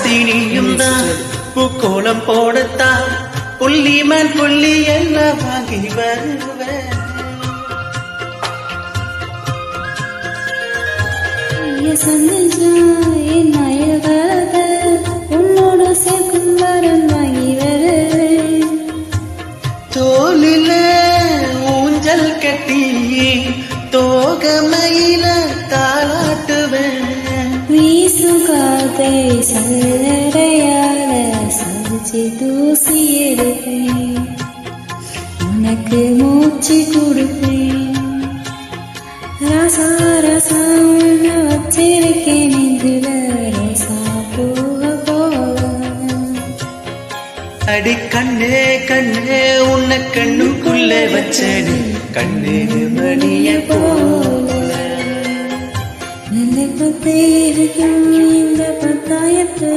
ஒருத்தி நீயும் தான் பூக்கோளம் போடத்தான் புள்ளிமான் புள்ளி எல்லாம் வாங்கி வருவேன். உன்னோட சேர்க்கும் வரம் வாங்கி வருவேன். தோலில ஊஞ்சல் கட்டி தோகமையில தாளாட்டுவேன். வீசும் காத்தை சல்லடையால சலிச்சு தூசி எடுப்பேன். உனக்கு மூச்சு கொடுப்பேன். ரசா ரசா உன்னை வச்சிருக்கேன் இதுல ரசா போக போக. அடி கண்ணே கண்ணே உன்னை கண்ணுக்குள்ள வச்சடி கண்ணே மணிய போல. நிலைப்பத்தே இருக்கும் இந்த பத்தாயத்து